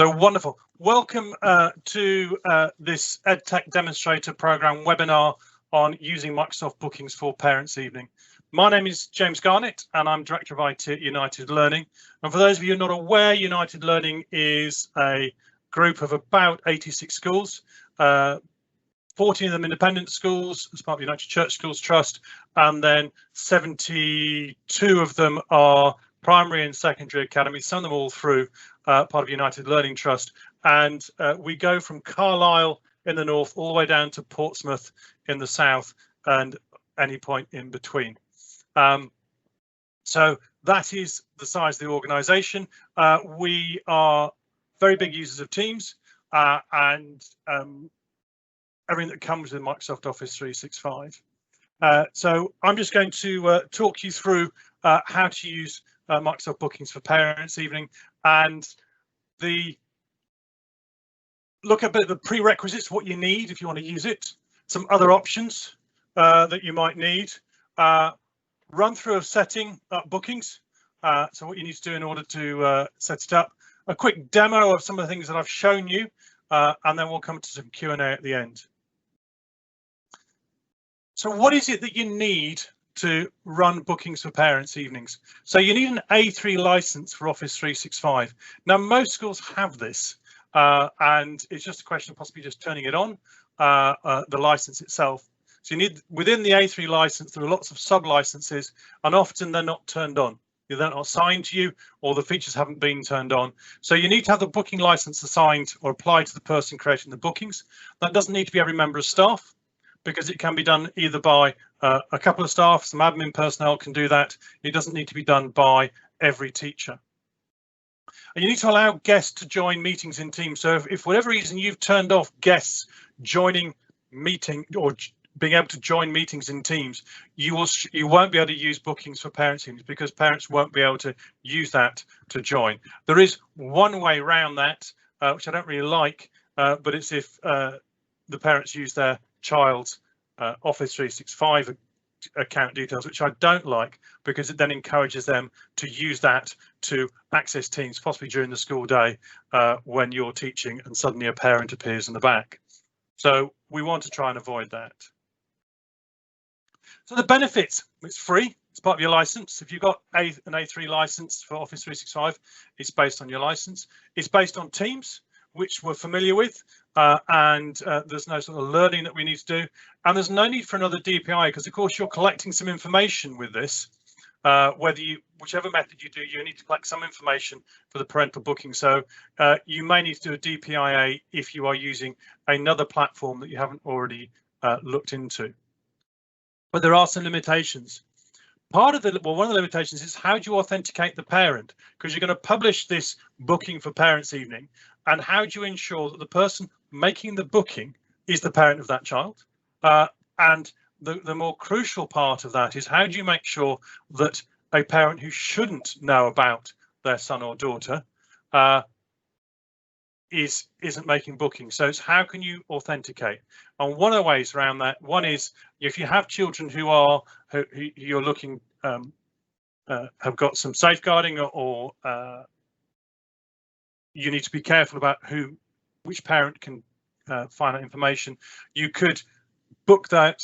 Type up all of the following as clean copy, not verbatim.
So wonderful. Welcome to this EdTech Demonstrator Programme webinar on using Microsoft Bookings for Parents Evening. My name is James Garnett and I'm Director of IT at United Learning. And for those of you not aware, United Learning is a group of about 86 schools, 14 of them independent schools as part of the United Church Schools Trust, and then 72 of them are primary and secondary academies, some of them all through part of United Learning Trust. And we go from Carlisle in the north all the way down to Portsmouth in the south and any point in between. So that is the size of the organisation. We are very big users of Teams and everything that comes with Microsoft Office 365. So I'm just going to talk you through how to use Microsoft Bookings for Parents Evening and look at the prerequisites, what you need if you want to use it, some other options that you might need, run through of setting up bookings, so what you need to do in order to set it up, a quick demo of some of the things that I've shown you, and then we'll come to some Q&A at the end. So what is it that you need to run Bookings for Parents Evenings? So you need an A3 license for Office 365. Now most schools have this, and it's just a question of possibly just turning it on, the license itself. So you need, within the A3 license, there are lots of sub licenses, and often they're not turned on. They're not assigned to you, or the features haven't been turned on. So you need to have the booking license assigned or applied to the person creating the bookings. That doesn't need to be every member of staff, because it can be done either by a couple of staff, some admin personnel can do that. It doesn't need to be done by every teacher. And you need to allow guests to join meetings in Teams. So if for whatever reason you've turned off guests joining meeting or being able to join meetings in Teams, you won't be able to use Bookings for Parents Evenings because parents won't be able to use that to join. There is one way around that, which I don't really like, but it's if the parents use their child's Office 365 account details, which I don't like, because it then encourages them to use that to access Teams, possibly during the school day when you're teaching and suddenly a parent appears in the back. So we want to try and avoid that. So the benefits, it's free, it's part of your license. If you've got an A3 license for Office 365, it's based on your license. It's based on Teams, which we're familiar with, and there's no sort of learning that we need to do, and there's no need for another DPI, because of course you're collecting some information with this. Whichever method you do, you need to collect some information for the parental booking. So you may need to do a DPIA if you are using another platform that you haven't already looked into. But there are some limitations. One of the limitations is how do you authenticate the parent? Because you're going to publish this booking for Parents Evening, and how do you ensure that the person making the booking is the parent of that child? And the more crucial part of that is how do you make sure that a parent who shouldn't know about their son or daughter isn't making bookings? So it's how can you authenticate? And one of the ways around that, one is if you have children who you're looking have got some safeguarding or you need to be careful about which parent can find that information. You could book the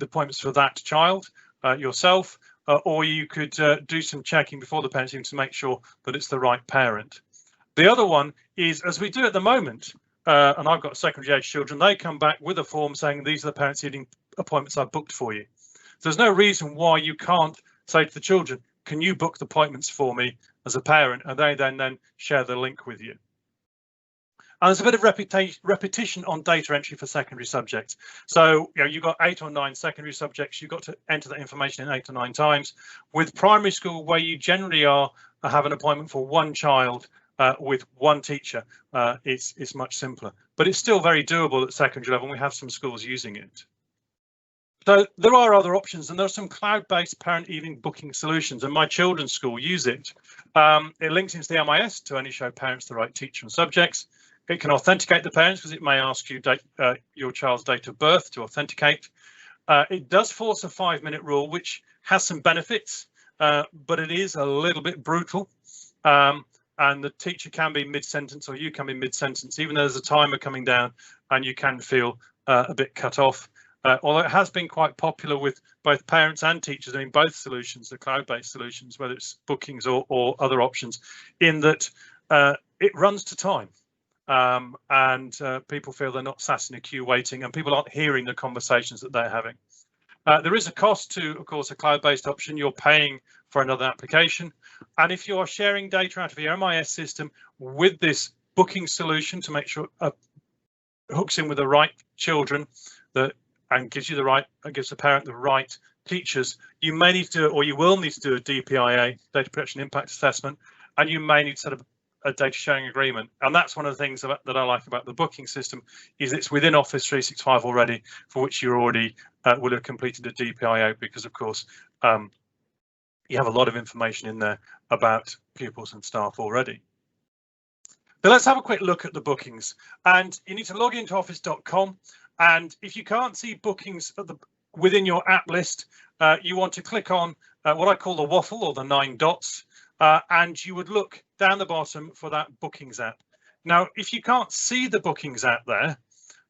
appointments for that child yourself, or you could do some checking before the parents even to make sure that it's the right parent. The other one is, as we do at the moment, and I've got secondary age children, they come back with a form saying these are the parents evening appointments I've booked for you. So there's no reason why you can't say to the children, can you book the appointments for me as a parent, and they then share the link with you. And there's a bit of repetition on data entry for secondary subjects. So you've got 8 or 9 secondary subjects, you've got to enter that information in 8 or 9 times. With primary school, where you generally have an appointment for one child with one teacher, it's much simpler, but it's still very doable at secondary level, and we have some schools using it. So there are other options, and there are some cloud-based parent evening booking solutions, and my children's school use it. It links into the MIS to only show parents the right teacher and subjects. It can authenticate the parents because it may ask you your child's date of birth to authenticate. It does force a 5-minute rule, which has some benefits, but it is a little bit brutal. and the teacher can be mid-sentence or you can be mid-sentence, even though there's a timer coming down and you can feel a bit cut off. Although it has been quite popular with both parents and teachers, I mean, both solutions, the cloud-based solutions, whether it's bookings or other options, in that it runs to time. And people feel they're not sat in a queue waiting, and people aren't hearing the conversations that they're having. There is a cost to, of course, a cloud-based option. You're paying for another application. And if you are sharing data out of your MIS system with this booking solution to make sure it hooks in with the right children and gives you the right, gives the parent the right teachers, you may need to do, or you will need to do a DPIA, data protection impact assessment, and you may need to set up a data sharing agreement. And that's one of the things that I like about the booking system, is it's within Office 365 already, for which you already will have completed a DPIA, because of course you have a lot of information in there about pupils and staff already. So let's have a quick look at the bookings, and you need to log into office.com, and if you can't see bookings within your app list, you want to click on what I call the waffle, or the 9 dots, and you would look down the bottom for that bookings app. Now, if you can't see the bookings app there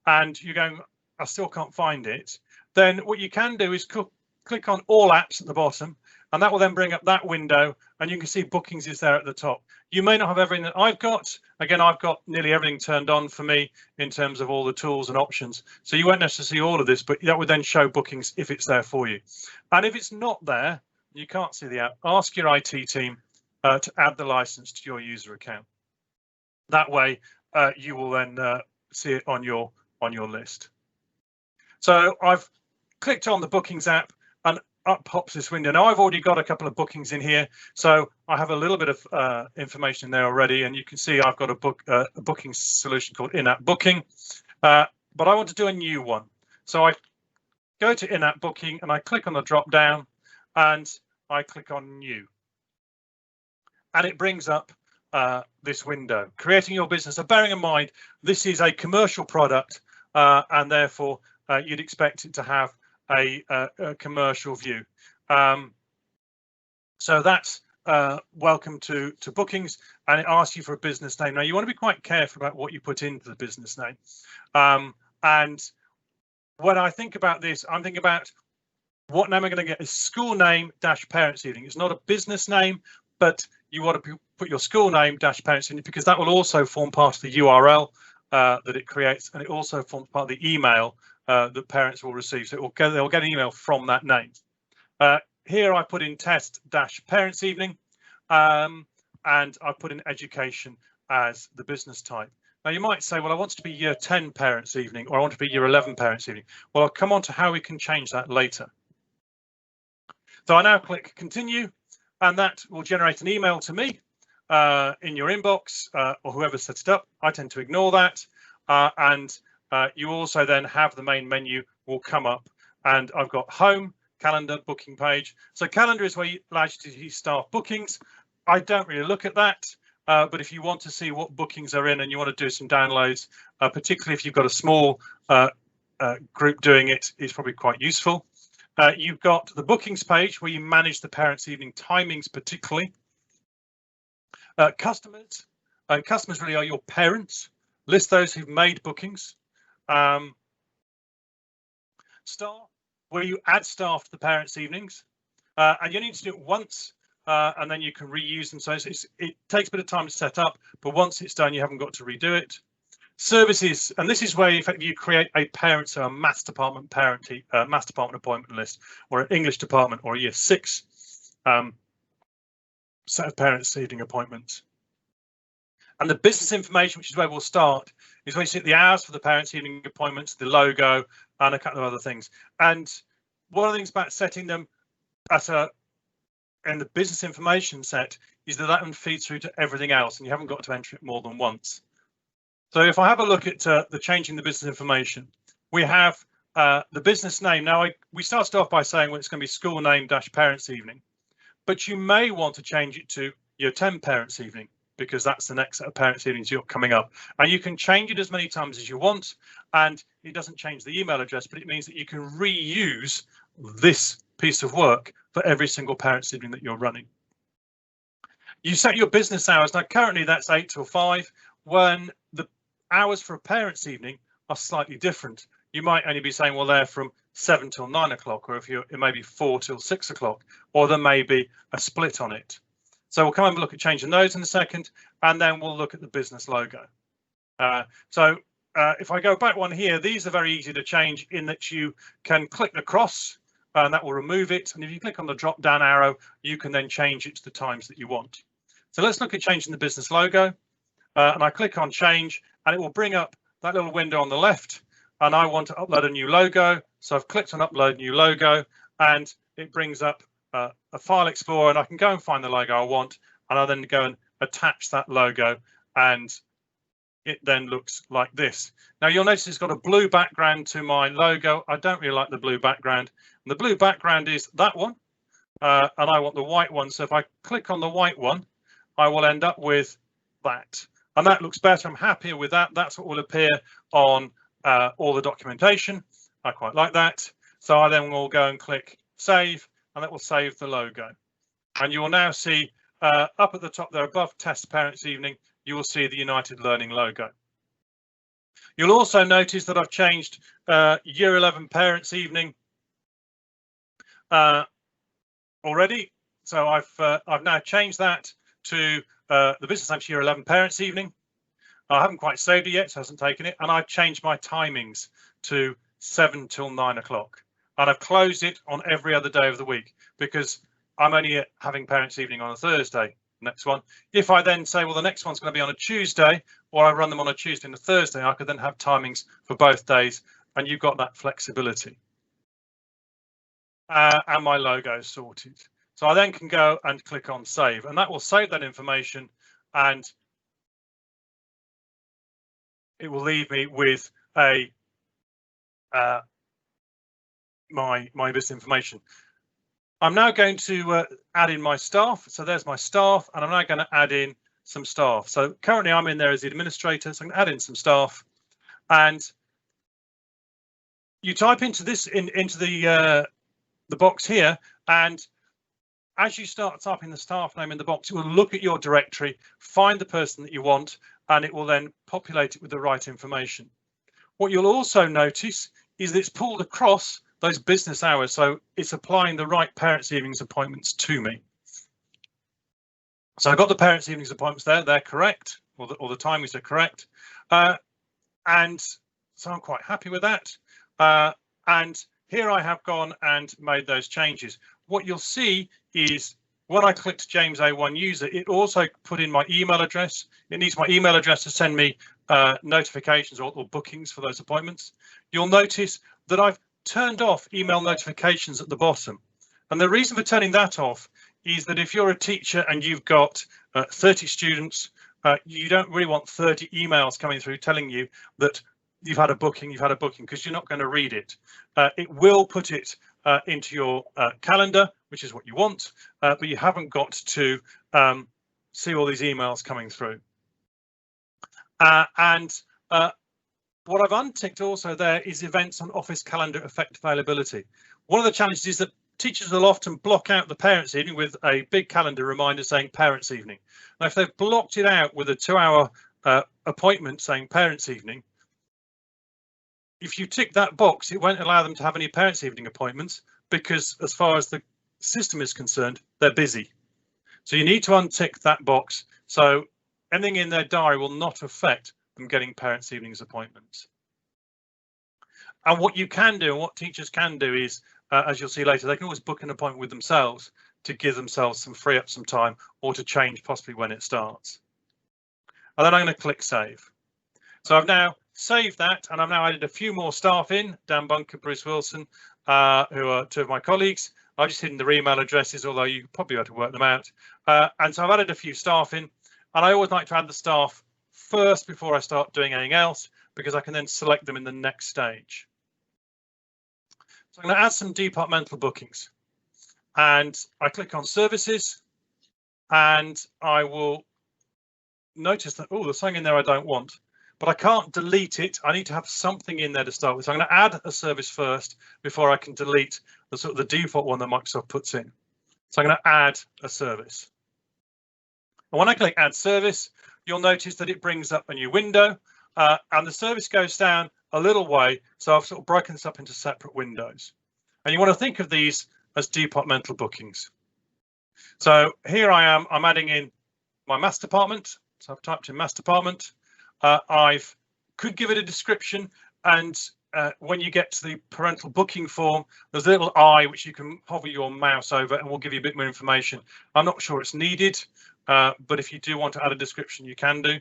and you're going, I still can't find it, then what you can do is click on all apps at the bottom, and that will then bring up that window, and you can see bookings is there at the top. You may not have everything that I've got. Again, I've got nearly everything turned on for me in terms of all the tools and options. So you won't necessarily see all of this, but that would then show bookings if it's there for you. And if it's not there, you can't see the app, ask your IT team to add the license to your user account. That way you will then see it on your list. So I've clicked on the bookings app, and up pops this window. Now I've already got a couple of bookings in here, so I have a little bit of information there already, and you can see I've got a booking solution called in-app booking, but I want to do a new one. So I go to in-app booking and I click on the drop down and I click on new, and it brings up this window, creating your business. So bearing in mind, this is a commercial product, and therefore you'd expect it to have a commercial view. So that's welcome to bookings, and it asks you for a business name. Now you want to be quite careful about what you put into the business name. And when I think about this, I'm thinking about what name I'm going to get is school name dash parents evening. It's not a business name, but you want to put your school name dash parents evening, because that will also form part of the URL that it creates, and it also forms part of the email that parents will receive. So they'll get an email from that name. Here I put in test dash parents evening, and I put in education as the business type. Now you might say, well, I want it to be year 10 parents evening, or I want it to be year 11 parents evening. Well, I'll come on to how we can change that later. So I now click continue, and that will generate an email to me in your inbox, or whoever sets it up. I tend to ignore that, and you also then have the main menu will come up, and I've got home, calendar, booking page. So calendar is where you allows you to see staff bookings. I don't really look at that, but if you want to see what bookings are in and you want to do some downloads, particularly if you've got a small group doing it, it's probably quite useful. You've got the bookings page where you manage the parents' evening timings, particularly. Customers, and customers really are your parents. List those who've made bookings. Staff, where you add staff to the parents' evenings, and you need to do it once, and then you can reuse them. So it takes a bit of time to set up, but once it's done, you haven't got to redo it. Services, and this is where effectively you create a parent, so a maths department maths department appointment list, or an English department, or a year 6 set of parents' evening appointments. And the business information, which is where we'll start, is where you see the hours for the parents' evening appointments, the logo, and a couple of other things. And one of the things about setting them in the business information set is that one feeds through to everything else, and you haven't got to enter it more than once. So if I have a look at the changing the business information, we have the business name. Now we started off by saying, well, it's going to be school name dash parents evening, but you may want to change it to year 10 parents evening, because that's the next set of parents' evenings you're coming up. And you can change it as many times as you want, and it doesn't change the email address, but it means that you can reuse this piece of work for every single parents' evening that you're running. You set your business hours. Now, currently that's 8 till 5, when the hours for a parents' evening are slightly different. You might only be saying, well, they're from 7 till 9 o'clock, or if you're, it may be 4 till 6 o'clock, or there may be a split on it. So we'll come and look at changing those in a second, and then we'll look at the business logo. If I go back one here, these are very easy to change in that you can click the cross and that will remove it. And if you click on the drop down arrow, you can then change it to the times that you want. So let's look at changing the business logo. And I click on change and it will bring up that little window on the left. And I want to upload a new logo. So I've clicked on upload new logo and it brings up a file explorer, and I can go and find the logo I want. And I'll then go and attach that logo, and it then looks like this. Now you'll notice it's got a blue background to my logo. I don't really like the blue background. And the blue background is that one, and I want the white one. So if I click on the white one, I will end up with that. And that looks better. I'm happier with that. That's what will appear on all the documentation. I quite like that. So I then will go and click save, and that will save the logo. And you will now see up at the top there above Test Parents Evening, you will see the United Learning logo. You'll also notice that I've changed Year 11 Parents Evening already. So I've now changed that to the Business Lunch Year 11 Parents Evening. I haven't quite saved it yet, so it hasn't taken it. And I've changed my timings to 7 till 9 o'clock. And I've closed it on every other day of the week because I'm only having Parents Evening on a Thursday. Next one. If I then say, well, the next one's going to be on a Tuesday, or I run them on a Tuesday and a Thursday, I could then have timings for both days, and you've got that flexibility. And my logo is sorted. So I then can go and click on save, and that will save that information, and it will leave me with a my business information. I'm now going to add in my staff. So there's my staff, and I'm now going to add in some staff. So currently I'm in there as the administrator, so I'm going to add in some staff. And you type into this into the box here, and as you start typing the staff name in the box, it will look at your directory, find the person that you want, and it will then populate it with the right information. What you'll also notice is that it's pulled across those business hours, so it's applying the right parents' evenings appointments to me. So I've got the parents' evenings appointments there; they're correct, or the timings are correct, and so I'm quite happy with that. And here I have gone and made those changes. What you'll see is when I clicked James A1 user, it also put in my email address. It needs my email address to send me notifications or bookings for those appointments. You'll notice that I've turned off email notifications at the bottom. And the reason for turning that off is that if you're a teacher and you've got 30 students, you don't really want 30 emails coming through telling you that you've had a booking, because you're not going to read it. It will put it into your calendar, which is what you want, but you haven't got to see all these emails coming through. What I've unticked also there is events on Office Calendar Effect availability. One of the challenges is that teachers will often block out the parents' evening with a big calendar reminder saying parents' evening. Now, if they've blocked it out with a 2-hour appointment saying parents' evening, if you tick that box, it won't allow them to have any parents' evening appointments because as far as the system is concerned, they're busy. So you need to untick that box. So anything in their diary will not affect them getting parents' evenings appointments. And what you can do and what teachers can do is, as you'll see later, they can always book an appointment with themselves to give themselves some free up some time or to change possibly when it starts. And then I'm going to click save. So I've now saved that, and I've now added a few more staff in, Dan Bunker, Bruce Wilson, who are two of my colleagues. I've just hidden their email addresses, although you probably have to work them out. And so I've added a few staff in, and I always like to add the staff first before I start doing anything else, because I can then select them in the next stage. So I'm going to add some departmental bookings, and I click on services, and I will notice that, oh, there's something in there I don't want, but I can't delete it. I need to have something in there to start with. So I'm going to add a service first before I can delete the sort of the default one that Microsoft puts in. So I'm going to add a service. And when I click add service, you'll notice that it brings up a new window and the service goes down a little way. So I've sort of broken this up into separate windows. And you want to think of these as departmental bookings. So here I am, I'm adding in my maths department. So I've typed in maths department. I've could give it a description, and when you get to the parental booking form, there's a little I which you can hover your mouse over and will give you a bit more information. I'm not sure it's needed, but if you do want to add a description, you can do.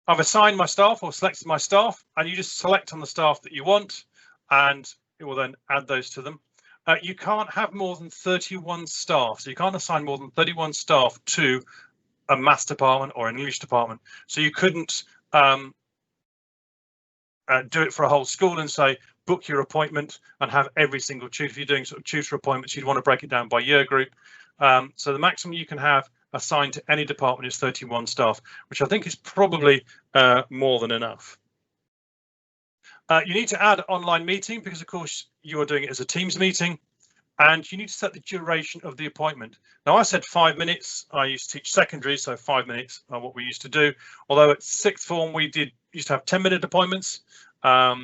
I've assigned my staff or selected my staff, and you just select on the staff that you want, and it will then add those to them. You can't have more than 31 staff, so you can't assign more than 31 staff to a maths department or an English department. So you couldn't do it for a whole school and say book your appointment and have every single tutor. If you're doing sort of tutor appointments, you'd want to break it down by year group. So the maximum you can have assigned to any department is 31 staff, which I think is probably more than enough. You need to add online meeting because, of course, you are doing it as a Teams meeting, and you need to set the duration of the appointment. Now, I said 5 minutes. I used to teach secondary, so 5 minutes are what we used to do. Although at sixth form, we used to have 10-minute appointments, a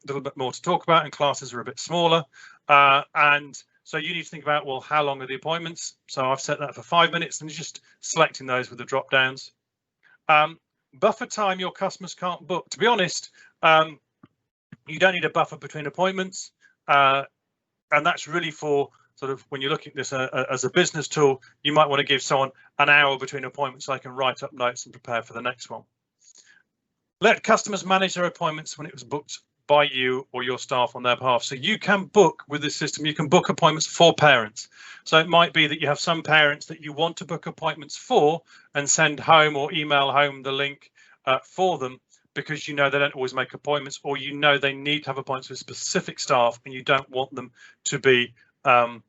little bit more to talk about, and classes are a bit smaller. And so you need to think about, well, how long are the appointments? So I've set that for 5 minutes, and you're just selecting those with the drop downs. Buffer time your customers can't book. To be honest, you don't need a buffer between appointments, and that's really for sort of when you're looking at this as a business tool. You might want to give someone an hour between appointments so they can write up notes and prepare for the next one. Let customers manage their appointments when it was booked by you or your staff on their behalf. So you can book with this system, you can book appointments for parents. So it might be that you have some parents that you want to book appointments for and send home or email home the link for them, because you know they don't always make appointments, or you know they need to have appointments with specific staff and you don't want them to be them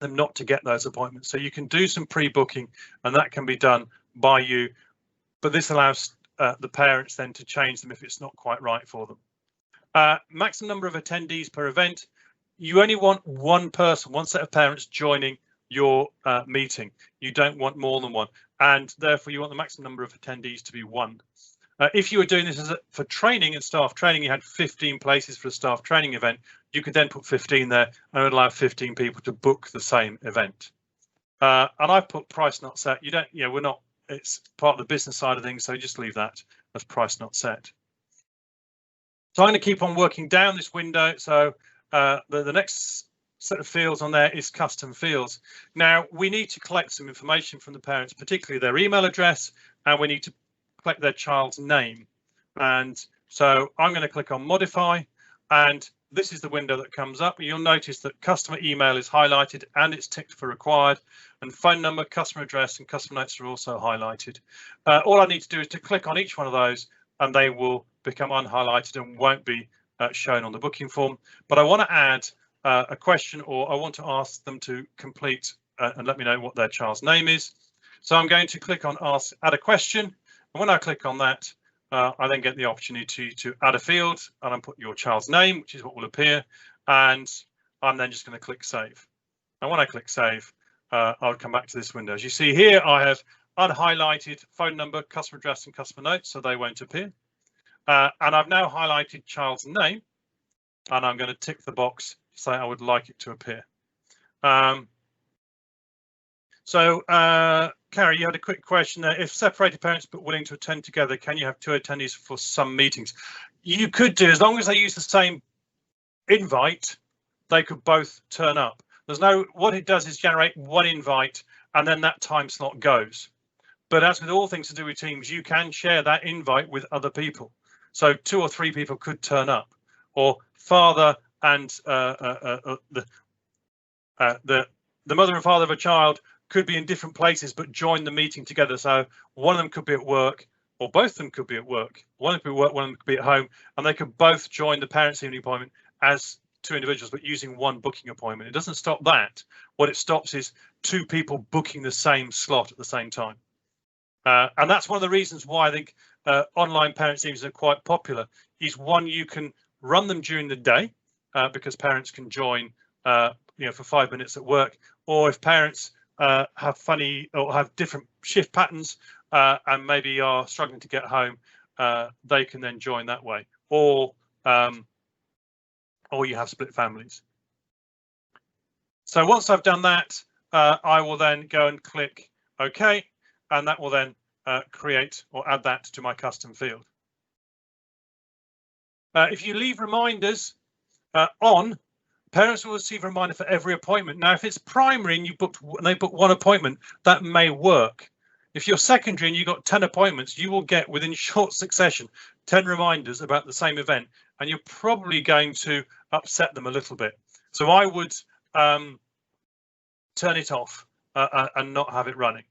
not to get those appointments. So you can do some pre-booking, and that can be done by you, but this allows the parents then to change them if it's not quite right for them. Maximum number of attendees per event. You only want one person, one set of parents joining your meeting. You don't want more than one, and therefore you want the maximum number of attendees to be 1. If you were doing this for training and staff training, you had 15 places for a staff training event, you could then put 15 there and it would allow 15 people to book the same event. And I've put price not set. You don't, we're not, it's part of the business side of things, so just leave that as price not set. So I'm going to keep on working down this window. So the next set of fields on there is custom fields. Now we need to collect some information from the parents, particularly their email address, and we need to collect their child's name. And so I'm going to click on modify, and this is the window that comes up. You'll notice that customer email is highlighted and it's ticked for required, and phone number, customer address and customer notes are also highlighted. All I need to do is to click on each one of those and they will become unhighlighted and won't be shown on the booking form. But I want to add a question, or I want to ask them to complete and let me know what their child's name is. So I'm going to click on add a question. And when I click on that, I then get the opportunity to add a field, and I'm putting your child's name, which is what will appear, and I'm then just going to click save. And when I click save, I'll come back to this window. As you see here, I have unhighlighted phone number, customer address and customer notes, so they won't appear. And I've now highlighted child's name, and I'm going to tick the box to say I would like it to appear. Carrie, you had a quick question there. If separated parents but willing to attend together, can you have 2 attendees for some meetings? You could do, as long as they use the same invite, they could both turn up. There's no, what it does is generate one invite and then that time slot goes. But as with all things to do with Teams, you can share that invite with other people. So 2 or 3 people could turn up, or father and the mother and father of a child could be in different places but join the meeting together. So one of them could be at work, or both of them could be at work. One of them could be at work, one of them could be at home, and they could both join the parents' evening appointment as 2 individuals, but using one booking appointment. It doesn't stop that. What it stops is 2 people booking the same slot at the same time. And that's one of the reasons why I think online parents' evenings are quite popular. Is one, you can run them during the day because parents can join, for 5 minutes at work, or if parents have funny or have different shift patterns and maybe are struggling to get home, they can then join that way, or you have split families. So once I've done that, I will then go and click OK, and that will then create or add that to my custom field. If you leave reminders on, parents will receive a reminder for every appointment. Now, if it's primary and they book one appointment, that may work. If you're secondary and you've got 10 appointments, you will get within short succession 10 reminders about the same event, and you're probably going to upset them a little bit. So I would turn it off and not have it running.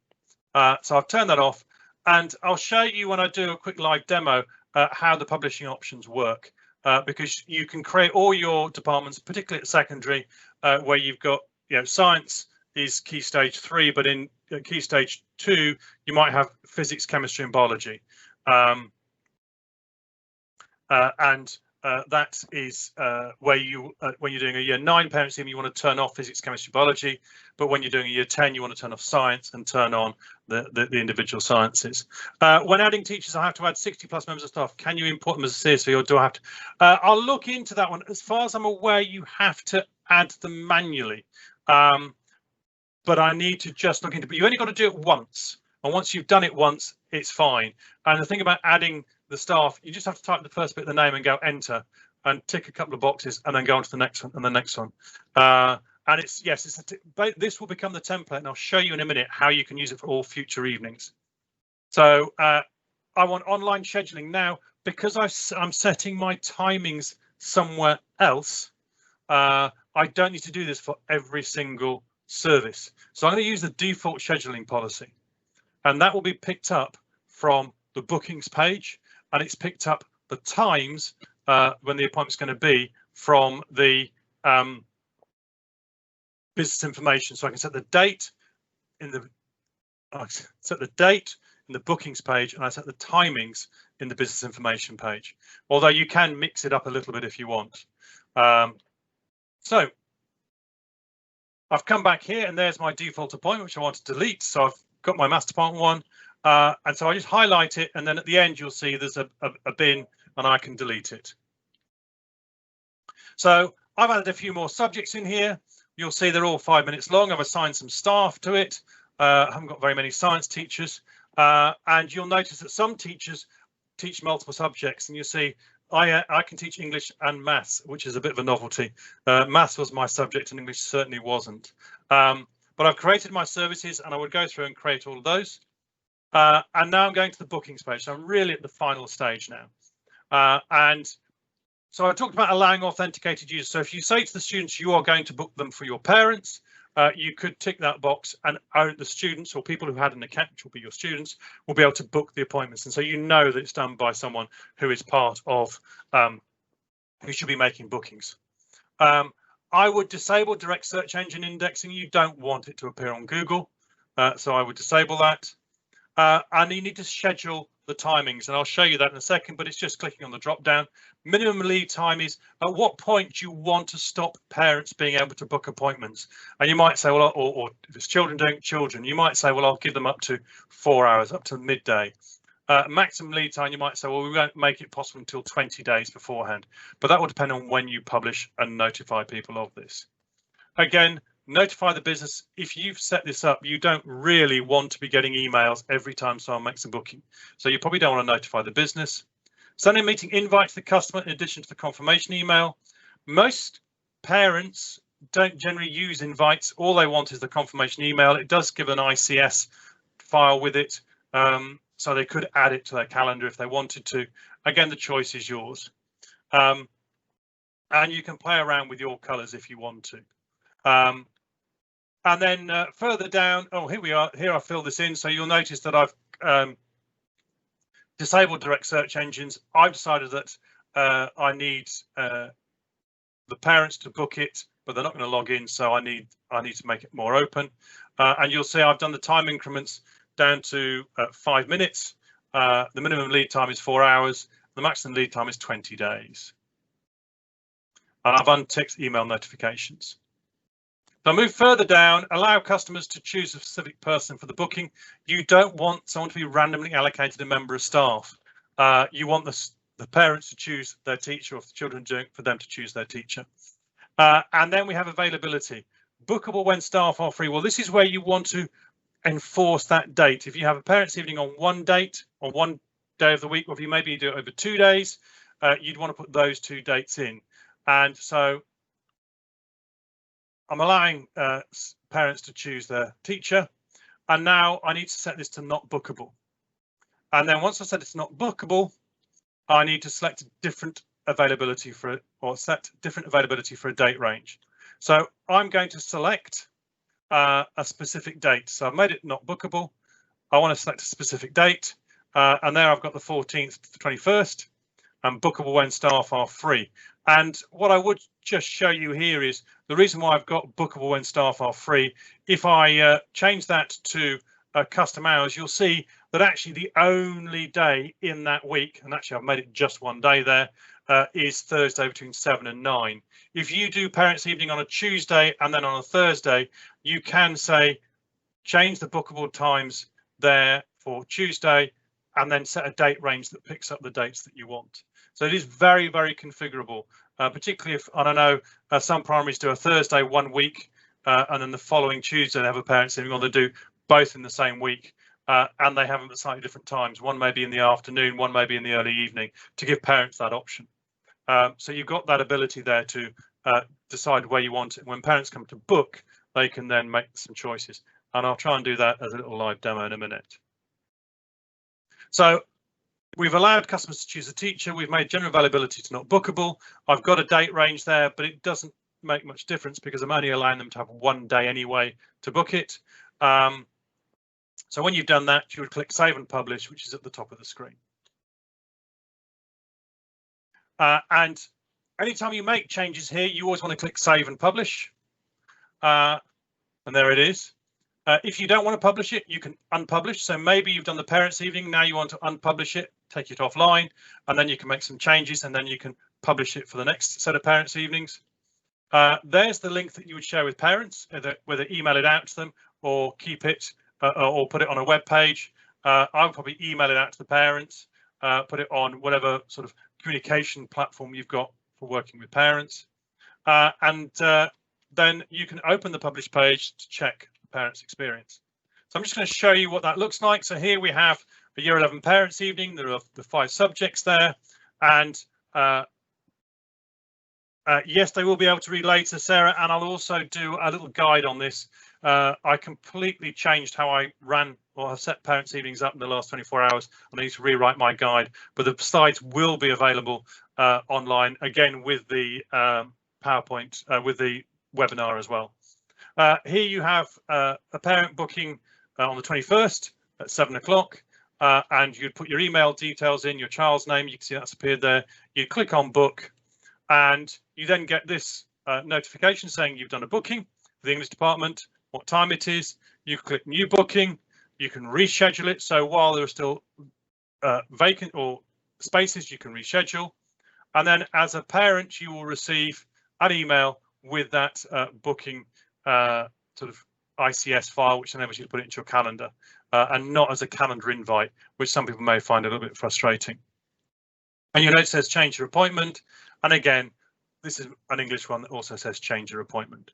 So I've turned that off, and I'll show you when I do a quick live demo how the publishing options work, because you can create all your departments, particularly at secondary, where you've got, science is key stage 3, but in key stage 2 you might have physics, chemistry and biology, and that is where you when you're doing a year 9 parents team, you want to turn off physics, chemistry, biology, but when you're doing a year 10 you want to turn off science and turn on the individual sciences. When adding teachers, I have to add 60+ members of staff. Can you import them as a CSV, or do I have to? I'll look into that one. As far as I'm aware, you have to add them manually, but I need to just look into it. But you only got to do it once, and once you've done it once, it's fine. And the thing about adding the staff, you just have to type the first bit of the name and go enter and tick a couple of boxes and then go on to the next one and the next one. And it's, yes, this will become the template, and I'll show you in a minute how you can use it for all future evenings. So I want online scheduling now, because I'm setting my timings somewhere else. I don't need to do this for every single service. So I'm going to use the default scheduling policy, and that will be picked up from the bookings page, and it's picked up the times when the appointment's going to be from the business information. So I can set the date in the bookings page, and I set the timings in the business information page, although you can mix it up a little bit if you want. So I've come back here, and there's my default appointment, which I want to delete. So I've got my master department one, and so I just highlight it, and then at the end you'll see there's a bin, and I can delete it. So I've added a few more subjects in here. You'll see they're all 5 minutes long. I've assigned some staff to it. I haven't got very many science teachers, and you'll notice that some teachers teach multiple subjects, and you'll see I can teach English and maths, which is a bit of a novelty. Maths was my subject and English certainly wasn't. But I've created my services, and I would go through and create all of those. And now I'm going to the bookings page. So I'm really at the final stage now. And so I talked about allowing authenticated users. So if you say to the students you are going to book them for your parents, you could tick that box, and the students or people who had an account, which will be your students, will be able to book the appointments. And so you know that it's done by someone who is part of who should be making bookings. I would disable direct search engine indexing. You don't want it to appear on Google, so I would disable that. And you need to schedule the timings, and I'll show you that in a second, but it's just clicking on the drop down. Minimum lead time is at what point do you want to stop parents being able to book appointments? And you might say, well, or if it's children doing children, you might say, well, I'll give them up to 4 hours, up to midday. Maximum lead time, you might say, well, we won't make it possible until 20 days beforehand, but that will depend on when you publish and notify people of this. Again, notify the business. If you've set this up, you don't really want to be getting emails every time someone makes a booking. So you probably don't want to notify the business. Send a meeting invite to the customer in addition to the confirmation email. Most parents don't generally use invites. All they want is the confirmation email. It does give an ICS file with it, so they could add it to their calendar if they wanted to. Again, the choice is yours. And you can play around with your colors if you want to. And then further down, oh, here we are. Here I fill this in. So you'll notice that I've disabled direct search engines. I've decided that I need the parents to book it, but they're not going to log in. So I need to make it more open. And you'll see I've done the time increments down to 5 minutes. The minimum lead time is 4 hours. The maximum lead time is 20 days. And I've unticked email notifications. So move further down, allow customers to choose a specific person for the booking. You don't want someone to be randomly allocated a member of staff. You want the parents to choose their teacher, or if the children do it, for them to choose their teacher. And then we have availability. Bookable when staff are free. Well, this is where you want to enforce that date. If you have a parents' evening on one date, on one day of the week, or if you maybe do it over 2 days, you'd want to put those 2 dates in. And so I'm allowing parents to choose their teacher, and now I need to set this to not bookable. And then once I set it to not bookable, I need to select different availability for it, or set different availability for a date range. So I'm going to select a specific date. So I've made it not bookable. I want to select a specific date, and there I've got the 14th to the 21st, and bookable when staff are free. And what I would just show you here is the reason why I've got bookable when staff are free. If I change that to custom hours, you'll see that actually the only day in that week, and actually I've made it just one day there, is Thursday between 7 and 9. If you do parents' evening on a Tuesday and then on a Thursday, you can say change the bookable times there for Tuesday and then set a date range that picks up the dates that you want. So it is very, very configurable, particularly if, I don't know, some primaries do a Thursday one week and then the following Tuesday they have a parents' evening, or they do both in the same week, and they have them at slightly different times. One may be in the afternoon, one may be in the early evening, to give parents that option. So you've got that ability there to decide where you want it. When parents come to book, they can then make some choices. And I'll try and do that as a little live demo in a minute. So we've allowed customers to choose a teacher. We've made general availability to not bookable. I've got a date range there, but it doesn't make much difference because I'm only allowing them to have one day anyway to book it. So when you've done that, you would click Save and Publish, which is at the top of the screen. And anytime you make changes here, you always want to click Save and Publish. And there it is. If you don't want to publish it, you can unpublish. So maybe you've done the parents' evening, now you want to unpublish it, take it offline, and then you can make some changes, and then you can publish it for the next set of parents' evenings. There's the link that you would share with parents, whether email it out to them or keep it or put it on a web page. I would probably email it out to the parents, put it on whatever sort of communication platform you've got for working with parents, and then you can open the publish page to check the parents' experience. So I'm just going to show you what that looks like. So here we have a Year 11 parents' evening. There are the 5 subjects there, and yes, they will be able to read later, Sarah, and I'll also do a little guide on this. I completely changed how I ran or have set parents' evenings up in the last 24 hours. I need to rewrite my guide, but the slides will be available online, again, with the PowerPoint, with the webinar as well. Here you have a parent booking on the 21st at 7 o'clock, and you'd put your email details in, your child's name, you can see that's appeared there. You click on book, and you then get this notification saying you've done a booking for the English department, what time it is. You click new booking, you can reschedule it. So while there are still vacant or spaces, you can reschedule. And then as a parent, you will receive an email with that booking sort of ICS file, which enables you to put it into your calendar, and not as a calendar invite, which some people may find a little bit frustrating. And you'll notice it says change your appointment. And again, this is an English one that also says change your appointment.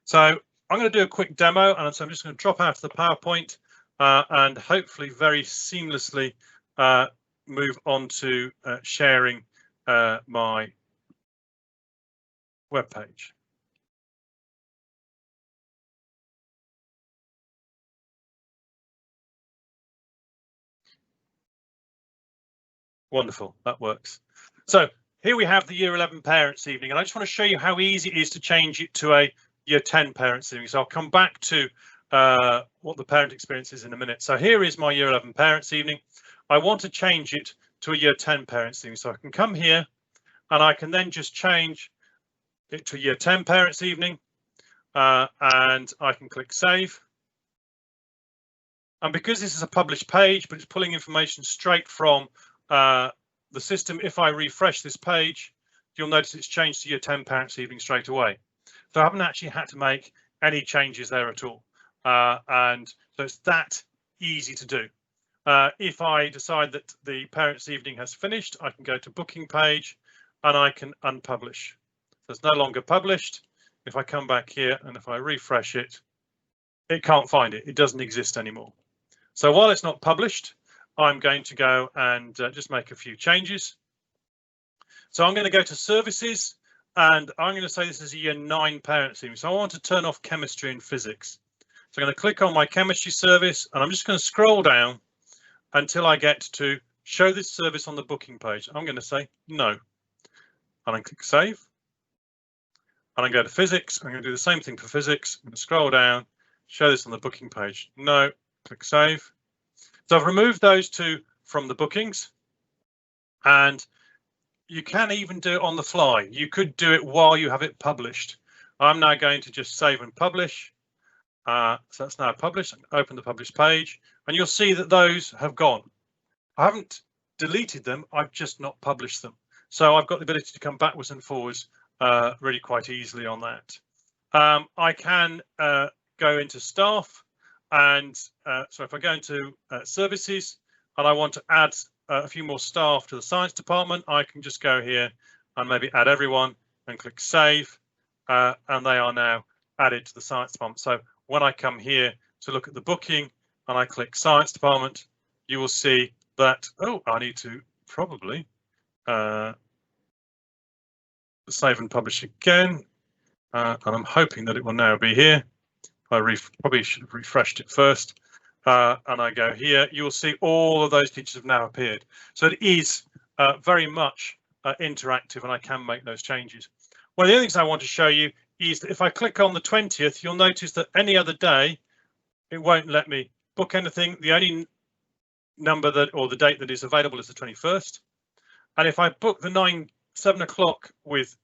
So I'm going to do a quick demo, and so I'm just going to drop out of the PowerPoint and hopefully very seamlessly move on to sharing my web page. Wonderful, that works. So here we have the Year 11 parents' evening, and I just want to show you how easy it is to change it to a Year 10 parents' evening. So I'll come back to what the parent experience is in a minute. So here is my Year 11 parents' evening. I want to change it to a Year 10 parents' evening. So I can come here and I can then just change it to a Year 10 parents' evening, and I can click Save. And because this is a published page, but it's pulling information straight from the system, if I refresh this page, you'll notice it's changed to Year 10 parents' evening straight away. So I haven't actually had to make any changes there at all. And so it's that easy to do. If I decide that the parents' evening has finished, I can go to booking page and I can unpublish. So it's no longer published. If I come back here and if I refresh it, it can't find it. It doesn't exist anymore. So while it's not published, I'm going to go and just make a few changes. So I'm going to go to services and I'm going to say this is a year 9 parents evening. So I want to turn off chemistry and physics. So I'm going to click on my chemistry service and I'm just going to scroll down until I get to show this service on the booking page. I'm going to say no. And I click save. And I go to physics. I'm going to do the same thing for physics. I'm going to scroll down, show this on the booking page. No, click save. So I've removed those two from the bookings. And you can even do it on the fly. You could do it while you have it published. I'm now going to just save and publish. So that's now published. Open the published page and you'll see that those have gone. I haven't deleted them, I've just not published them. So I've got the ability to come backwards and forwards really quite easily on that. I can go into staff and so if I go into services and I want to add a few more staff to the science department, I can just go here and maybe add everyone and click save and they are now added to the science department. So when I come here to look at the booking and I click science department, you will see that, oh, I need to probably save and publish again. And I'm hoping that it will now be here. I probably should have refreshed it first. And I go here, you'll see all of those teachers have now appeared. So it is very much interactive and I can make those changes. One of the other things I want to show you is that if I click on the 20th, you'll notice that any other day, it won't let me book anything. The only number that or the date that is available is the 21st. And if I book the 7 o'clock with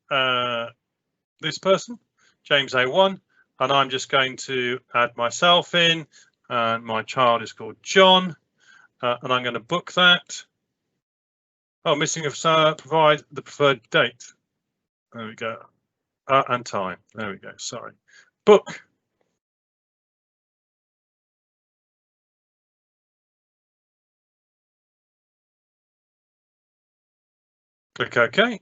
this person, James A1, and I'm just going to add myself in, and my child is called John, and I'm going to book that. Oh, missing of provide the preferred date. There we go. And time. There we go. Sorry. Book. Click OK.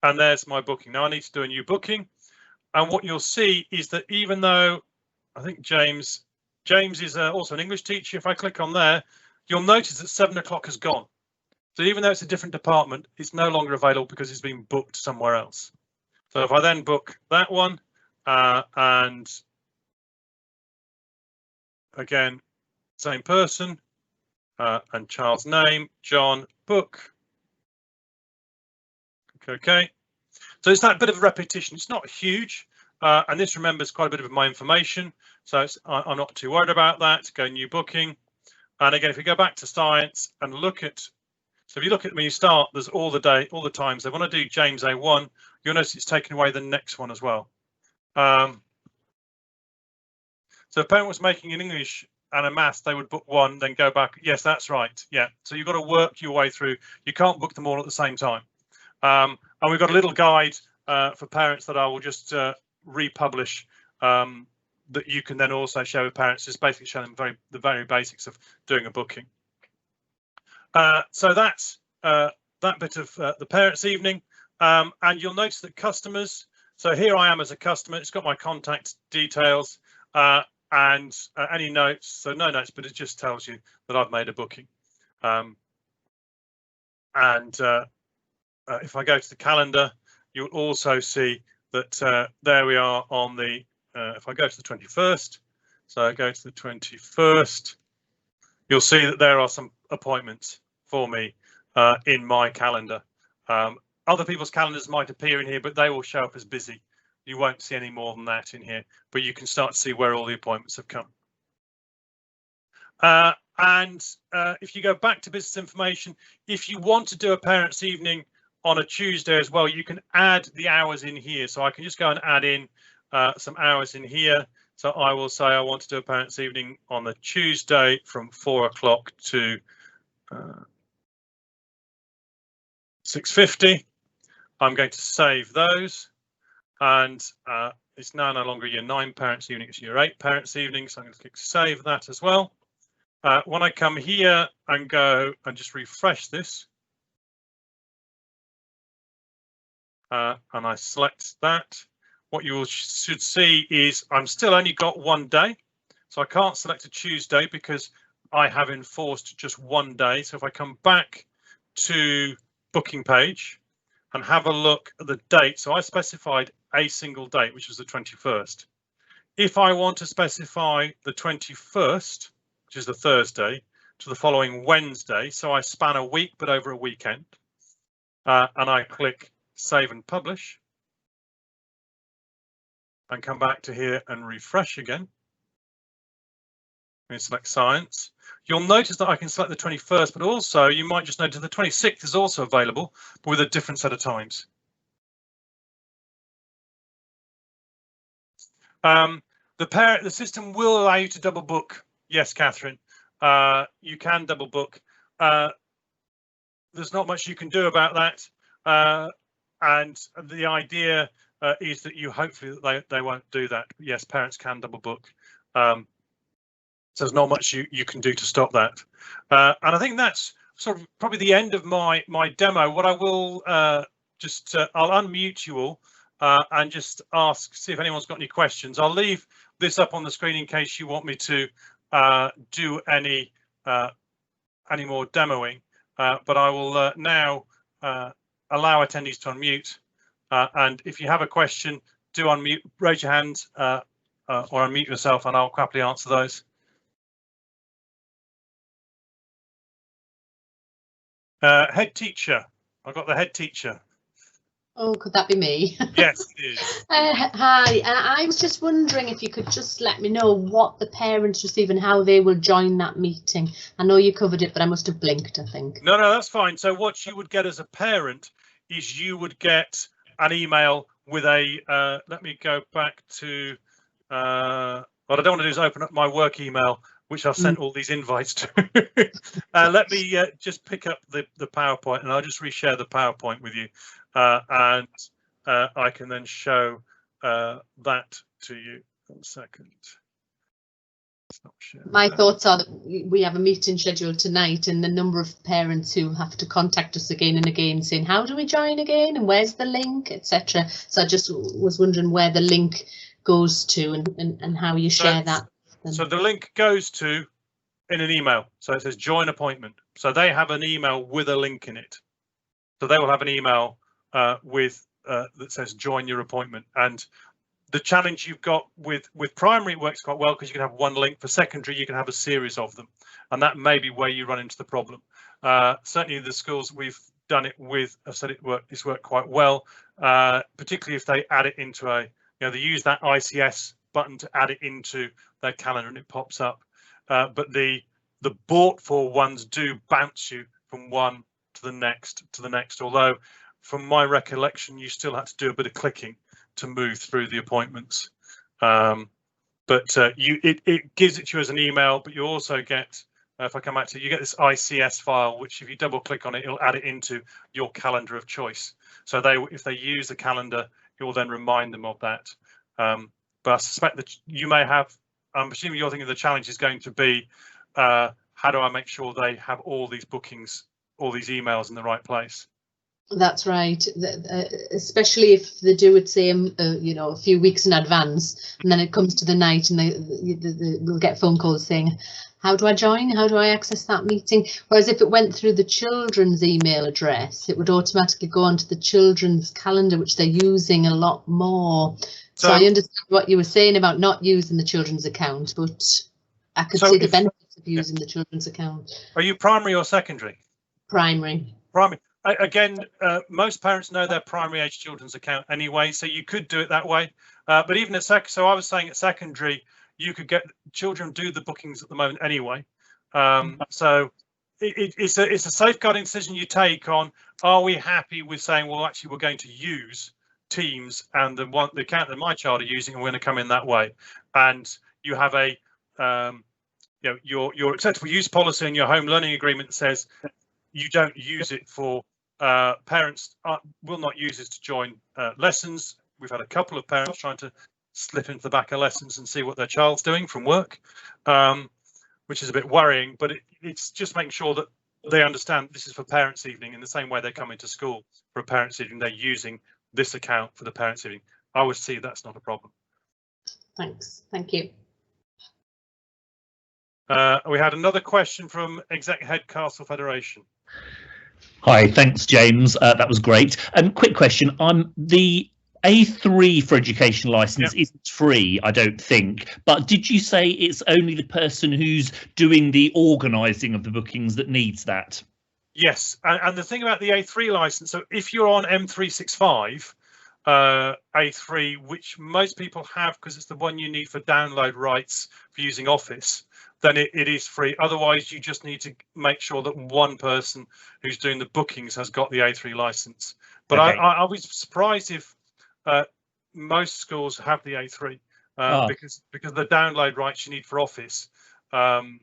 And there's my booking. Now I need to do a new booking. And what you'll see is that even though I think James is also an English teacher, if I click on there, you'll notice that 7 o'clock has gone. So even though it's a different department, it's no longer available because it's been booked somewhere else. So if I then book that one and again, same person and child's name, John, book. Okay. So it's that bit of repetition. It's not huge. And this remembers quite a bit of my information. So I'm not too worried about that. Go new booking. And again, if you go back to science and look at, so if you look at when you start, there's all the times. So when I do James A1, you'll notice it's taken away the next one as well. So if a parent was making an English and a maths, they would book one, then go back. Yes, that's right. Yeah. So you've got to work your way through. You can't book them all at the same time. And we've got a little guide for parents that I will just republish that you can then also share with parents, just basically show them the very basics of doing a booking. So that's that bit of the parents' evening. And you'll notice that customers, so here I am as a customer, it's got my contact details and any notes, so no notes, but it just tells you that I've made a booking. If I go to the calendar, you'll also see that there we are on the, if I go to the 21st, so I go to the 21st, you'll see that there are some appointments for me in my calendar. Other people's calendars might appear in here, but they will show up as busy. You won't see any more than that in here, but you can start to see where all the appointments have come. If you go back to business information, if you want to do a parents' evening on a Tuesday as well, you can add the hours in here. So I can just go and add in some hours in here. So I will say I want to do a parents' evening on the Tuesday from 4 o'clock to 6:50. I'm going to save those. and it's now no longer year 9 parents evening, it's year 8 parents evening. So I'm going to click save that as well. When I come here and go and just refresh this, and I select that, what you should see is I'm still only got 1 day. So I can't select a Tuesday because I have enforced just 1 day. So if I come back to booking page and have a look at the date, so I specified a single date, which was the 21st. If I want to specify the 21st, which is the Thursday, to the following Wednesday, so I span a week but over a weekend, and I click save and publish and come back to here and refresh again and select science, you'll notice that I can select the 21st, but also you might just notice the 26th is also available, but with a different set of times. The system will allow you to double book. Yes, Catherine, you can double book. There's not much you can do about that. And the idea is that you hopefully they won't do that. But yes, parents can double book. So there's not much you can do to stop that. And I think that's sort of probably the end of my demo. What I will I'll unmute you all and just see if anyone's got any questions. I'll leave this up on the screen in case you want me to do any more demoing. But I will now allow attendees to unmute. And if you have a question, do unmute, raise your hand or unmute yourself, and I'll happily answer those. Head teacher. I've got the head teacher. Oh, could that be me? Yes, it is. Hi, I was just wondering if you could just let me know what the parents receive and how they will join that meeting. I know you covered it, but I must have blinked, I think. No, that's fine. So what you would get as a parent is you would get an email with a, let me go back to, what I don't want to do is open up my work email, which I've sent all these invites to. Let me just pick up the PowerPoint, and I'll just reshare the PowerPoint with you. And I can then show that to you. 1 second. My thoughts are that we have a meeting scheduled tonight, and the number of parents who have to contact us again and again saying, how do we join again, and where's the link, etc. So I just was wondering where the link goes to and how you share that. So the link goes to in an email. So it says join appointment. So they have an email with a link in it. So they will have an email with that says join your appointment. And the challenge you've got with primary, it works quite well because you can have one link. For secondary, you can have a series of them, and that may be where you run into the problem. Certainly the schools we've done it with have said it's worked quite well, particularly if they add it into they use that ICS button to add it into their calendar and it pops up. But the bought for ones do bounce you from one to the next although from my recollection you still have to do a bit of clicking to move through the appointments. But it gives it to you as an email, but you also get, if I come back to it, you get this ICS file, which if you double click on it, it'll add it into your calendar of choice. So if they use the calendar, it will then remind them of that. But I suspect that you may have, I'm assuming you're thinking the challenge is going to be, how do I make sure they have all these bookings, all these emails in the right place? That's right, especially if they do it, say, a few weeks in advance, and then it comes to the night and they'll get phone calls saying, how do I join? How do I access that meeting? Whereas if it went through the children's email address, it would automatically go onto the children's calendar, which they're using a lot more. So I understand what you were saying about not using the children's account, but I could see the benefits of using the children's account. Are you primary or secondary? Primary. Primary. Again, most parents know their primary age children's account anyway, so you could do it that way. But even at so I was saying at secondary, you could get children do the bookings at the moment anyway. So it's a safeguarding decision you take on, are we happy with saying, well, actually, we're going to use Teams and the account that my child are using, and we're going to come in that way. And you have a your acceptable use policy and your home learning agreement says you don't use it for parents will not use it to join lessons. we've had a couple of parents trying to slip into the back of lessons and see what their child's doing from work, which is a bit worrying, but it's just making sure that they understand this is for parents' evening in the same way they come into school for a parents' evening, they're using this account for the parents' evening. I would see that's not a problem. Thanks. Thank you. We had another question from Exec Head Castle Federation. Hi, thanks, James. That was great. Quick question. The A3 for education license isn't free, I don't think. But did you say it's only the person who's doing the organising of the bookings that needs that? Yes, and the thing about the A3 license, so if you're on M365 A3, which most people have because it's the one you need for download rights for using Office, then it is free. Otherwise, you just need to make sure that one person who's doing the bookings has got the A3 license. But okay. I was surprised if most schools have the A3 because the download rights you need for Office, and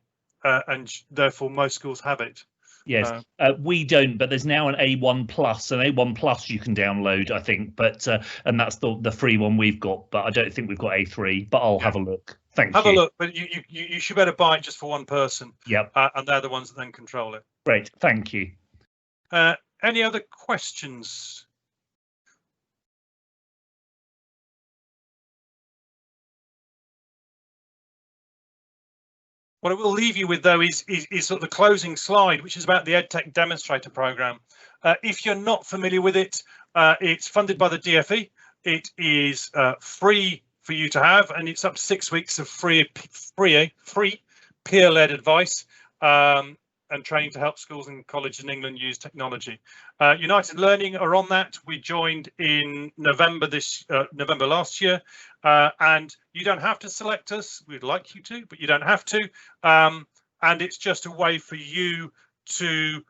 therefore most schools have it. Yes, we don't, but there's now an A1 Plus, and A1 Plus you can download, I think, but and that's the free one we've got, but I don't think we've got A3, but I'll have a look. Thank you. Have a look, but you should better buy it just for one person. Yep. And they're the ones that then control it. Great, thank you. Any other questions? What I will leave you with, though, is sort of the closing slide, which is about the EdTech Demonstrator Programme. If you're not familiar with it, it's funded by the DFE. It is free for you to have, and it's up to 6 weeks of free peer-led advice and training to help schools and colleges in England use technology. United Learning are on that. We joined in November last year, and you don't have to select us. We'd like you to, but you don't have to. And it's just a way for you to,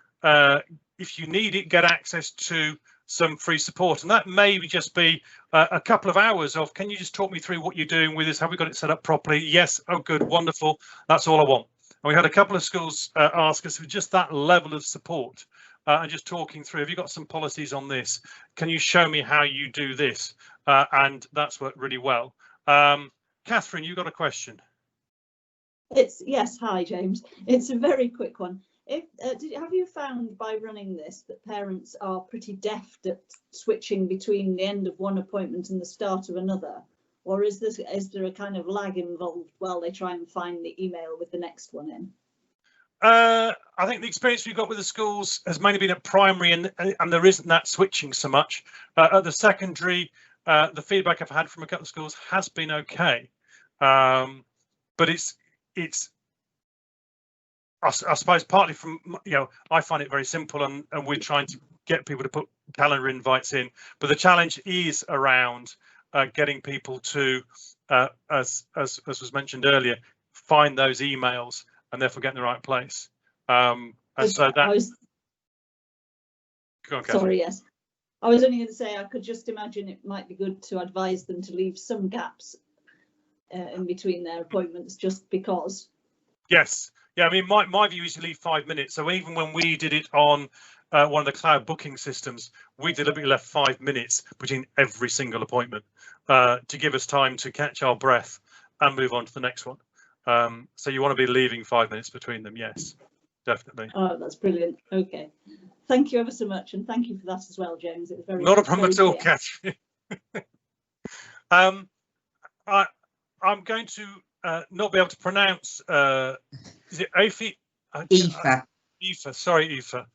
if you need it, get access to some free support. And that may just be a couple of hours of, can you just talk me through what you're doing with this? Have we got it set up properly? Yes. Oh, good. Wonderful. That's all I want. And we had a couple of schools ask us for just that level of support and just talking through, have you got some policies on this? Can you show me how you do this? And that's worked really well. Catherine, you got a question? Yes. Hi, James. It's a very quick one. Have you found by running this that parents are pretty deft at switching between the end of one appointment and the start of another? Or is there a kind of lag involved while they try and find the email with the next one in? I think the experience we've got with the schools has mainly been at primary, and there isn't that switching so much. At the secondary, the feedback I've had from a couple of schools has been okay, but it's I suppose partly from, I find it very simple, and we're trying to get people to put calendar invites in, but the challenge is around getting people to, as was mentioned earlier, find those emails and therefore get in the right place. And so that. Sorry, yes. I was only going to say I could just imagine it might be good to advise them to leave some gaps in between their appointments, just because. Yes. Yeah, I mean, my view is to leave 5 minutes. So even when we did it on one of the cloud booking systems, we deliberately left 5 minutes between every single appointment to give us time to catch our breath and move on to the next one. So you want to be leaving 5 minutes between them. Yes, definitely. Oh, that's brilliant. OK, thank you ever so much. And thank you for that as well, James. It was very not a problem at all, Catherine. I'm going to not be able to pronounce. Is it Aoife? Aoife. Sorry, Aoife.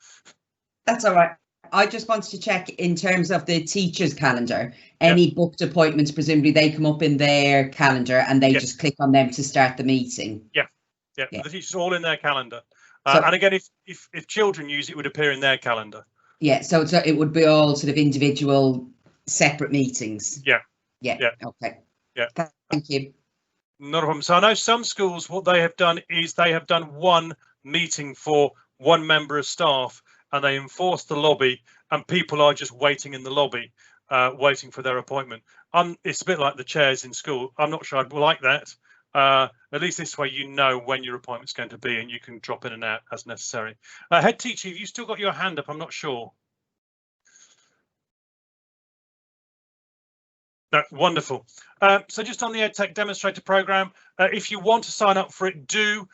That's all right. I just wanted to check in terms of the teacher's calendar. Any booked appointments, presumably they come up in their calendar and they just click on them to start the meeting. Yeah. The teacher's all in their calendar. And again, if children use it, would appear in their calendar. Yeah. So it would be all sort of individual, separate meetings. Yeah. Okay. Yeah. Thank you. Not a problem. So I know some schools, what they have done is they have done one meeting for one member of staff, and they enforce the lobby, and people are just waiting in the lobby, waiting for their appointment. It's a bit like the chairs in school. I'm not sure I'd like that. At least this way you know when your appointment's going to be, and you can drop in and out as necessary. Head teacher, have you still got your hand up? I'm not sure. No, wonderful. So just on the EdTech Demonstrator Programme, if you want to sign up for it, do.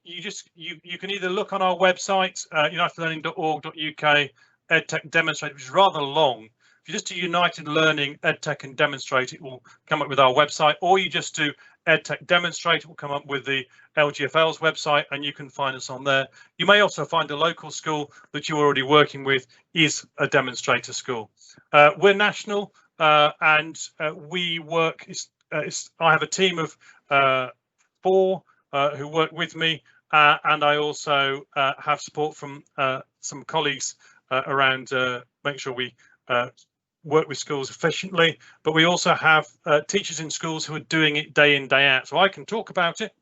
You can either look on our website, unitedlearning.org.uk, EdTech Demonstrator, which is rather long. If you just do United Learning, EdTech and Demonstrate, it will come up with our website, or you just do EdTech Demonstrate, it will come up with the LGFL's website, and you can find us on there. You may also find a local school that you're already working with is a demonstrator school. We're national, and we work, I have a team of 4 who work with me, and I also have support from some colleagues around making sure we work with schools efficiently, but we also have teachers in schools who are doing it day in, day out. So I can talk about it,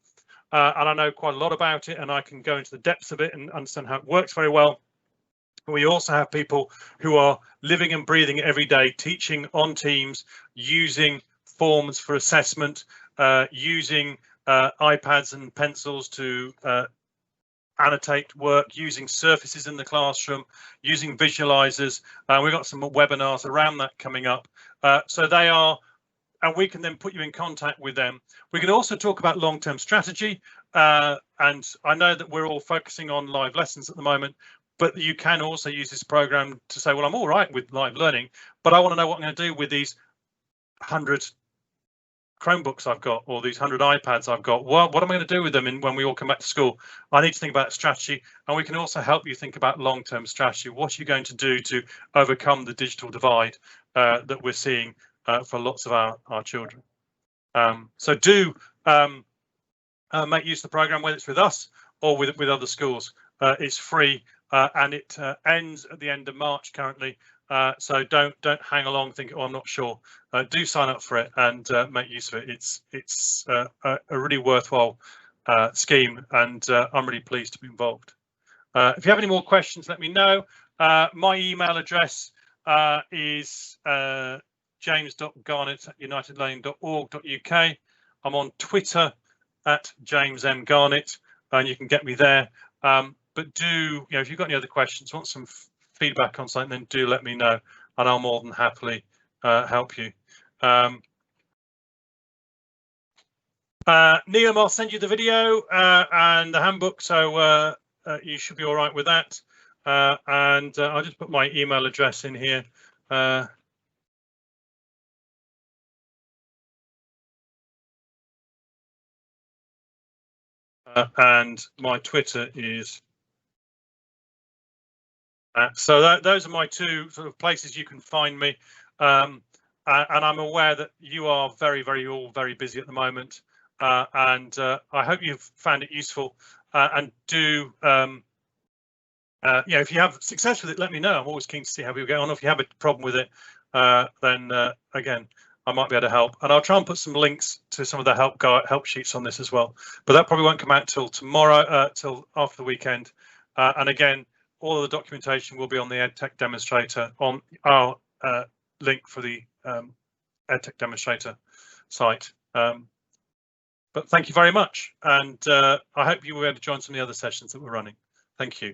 and I know quite a lot about it, and I can go into the depths of it and understand how it works very well. But we also have people who are living and breathing it every day, teaching on Teams, using forms for assessment, using iPads and pencils to annotate work, using surfaces in the classroom, using visualizers. We've got some webinars around that coming up. So they are, and we can then put you in contact with them. We can also talk about long-term strategy. And I know that we're all focusing on live lessons at the moment, but you can also use this program to say, well, I'm all right with live learning, but I want to know what I'm going to do with these 100 Chromebooks I've got, or these 100 iPads I've got. What am I going to do with them when we all come back to school? I need to think about strategy, and we can also help you think about long-term strategy. What are you going to do to overcome the digital divide that we're seeing for lots of our children? So do make use of the program, whether it's with us or with other schools. It's free, and it ends at the end of March currently. So don't hang along thinking, oh, I'm not sure. Do sign up for it and make use of it. It's a really worthwhile scheme, and I'm really pleased to be involved. If you have any more questions, let me know. My email address is james.garnett@unitedlearning.org.uk. I'm on Twitter at James M. Garnett, and you can get me there. But do, if you've got any other questions, want some feedback on something, then do let me know, and I'll more than happily help you. Neil, I'll send you the video and the handbook, so you should be all right with that. And I'll just put my email address in here. And my Twitter is so those are my 2 sort of places you can find me, and I'm aware that you are all very busy at the moment, and I hope you've found it useful, and do if you have success with it, let me know. I'm always keen to see how people get on. If you have a problem with it, then again, I might be able to help, and I'll try and put some links to some of the help sheets on this as well, but that probably won't come out till tomorrow, till after the weekend. And again, all of the documentation will be on the EdTech Demonstrator on our link for the EdTech Demonstrator site. But thank you very much, and I hope you were able to join some of the other sessions that we're running. Thank you.